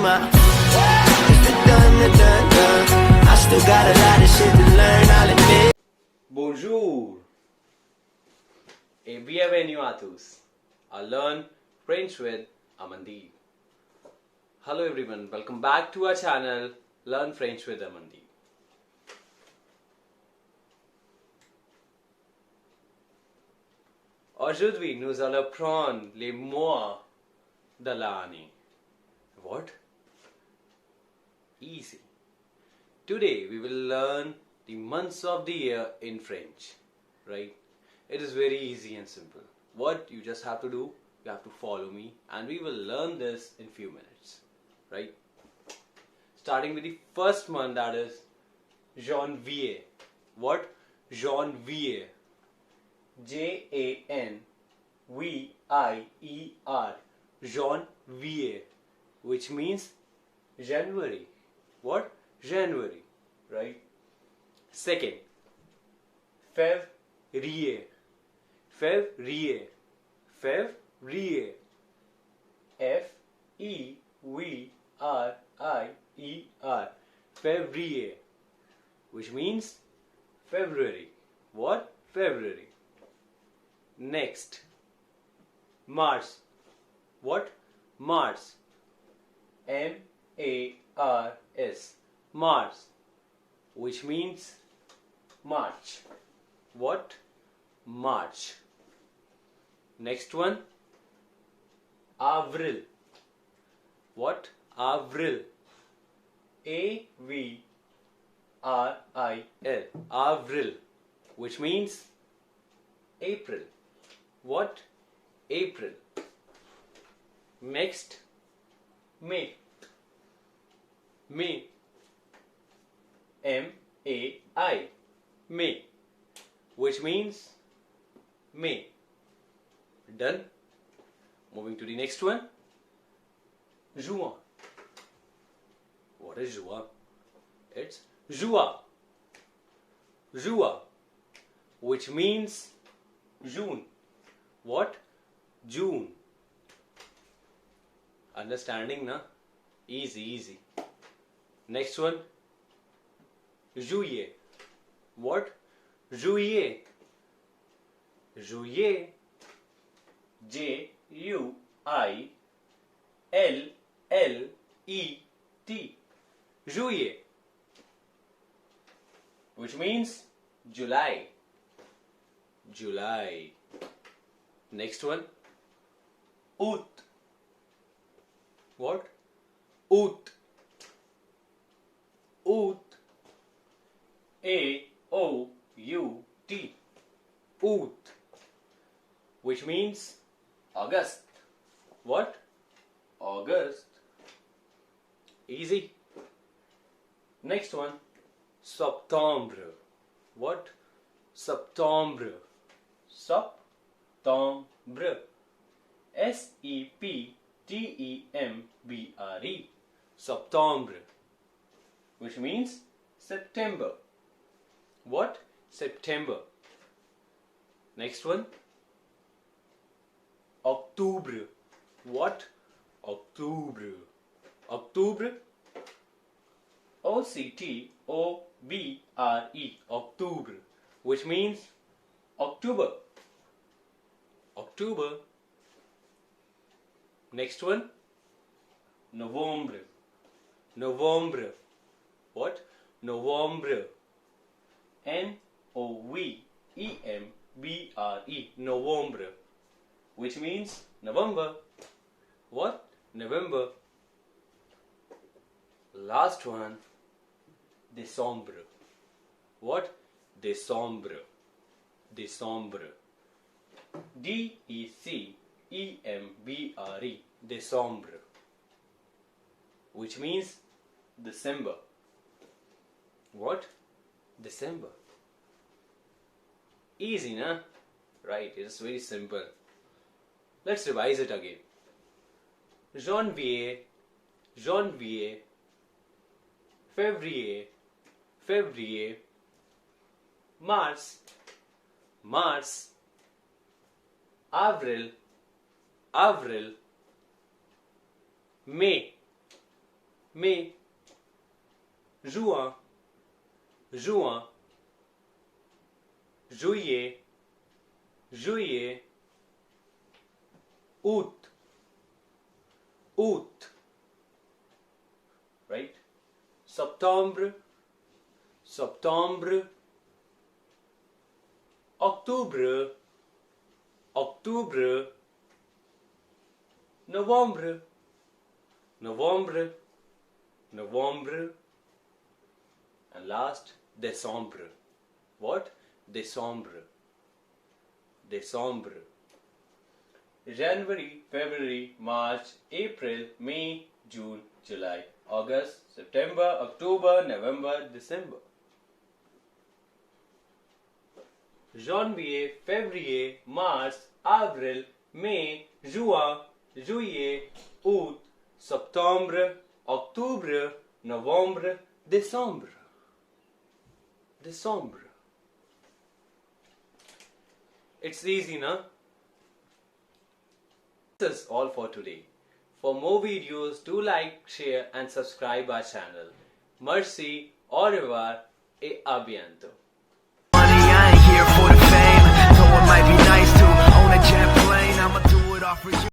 smile. It's the done. I still got a lot of shit to learn, I'll admit. Bonjour et bienvenue à tous. I learn French with Amandeep. Hello everyone, welcome back to our channel Learn French with Amandeep. Aujourd'hui, nous allons prendre les mois de l'année. What? Easy. Today we will learn the months of the year in French. Right? It is very easy and simple. What you just have to do, you have to follow me and we will learn this in few minutes. Right? Starting with the first month, that is Janvier. What? Janvier. Janvier. Janvier. Which means January. What? January. Right? Second, Février. Février. Février. F-E-V-R-I-E-R. Février. Which means February. What? February. Next, March. What? March. M-A-R-S. March. Which means March. What? March. Next one, Avril. What? Avril. A-V-R-I-L. Avril. Which means April. What? April. Next, May. May. M-A-I. May. Which means May. Done. Moving to the next one. Juin. What is Juin? It's Juin. Juin. Which means June. What? June. Understanding, na? Easy. Next one. Juillet. What? Juillet. Juillet. J-U-I-L-L-E-T. Juillet. Which means July. July. Next one. Août. What? Août. Août. A-O-U-T. Août. Which means August. What? August. Easy. Next one. Septembre. What? Septembre. Septembre. S-E-P-T-E-M-B-R-E. Septembre. Which means September. What? September. Next one. October. What? October. October. O-C-T-O-B-R-E. October. Which means October. October. Next one. November. November. What? November. N-O-V-E-M-B-R-E. November. Which means November. What? November. Last one. December. What? December. December. D-E-C-E-M-B-R-E. December. Which means December. What? December. Easy, na? Right, it's very simple. Let's revise it again. Janvier, Janvier, Février, Février, Mars, Mars, Avril, Avril, May, mai, juin, juin, juillet, juillet, août, août, right? Septembre, septembre, octobre, octobre, novembre, novembre, novembre, and last décembre. What? Décembre, décembre. January, February, March, April, May, June, July, August, September, October, November, December. Janvier, Février, Mars, Avril, Mai, Juin, Juillet, Août, Septembre, Octobre, Novembre, Décembre. Décembre. It's easy, na? This is all for today. For more videos, do like, share and subscribe our channel. Merci, au revoir et à bientôt. Money, I ain't here for the fame. Though it might be nice to own a jet plane, I'ma do it all for you.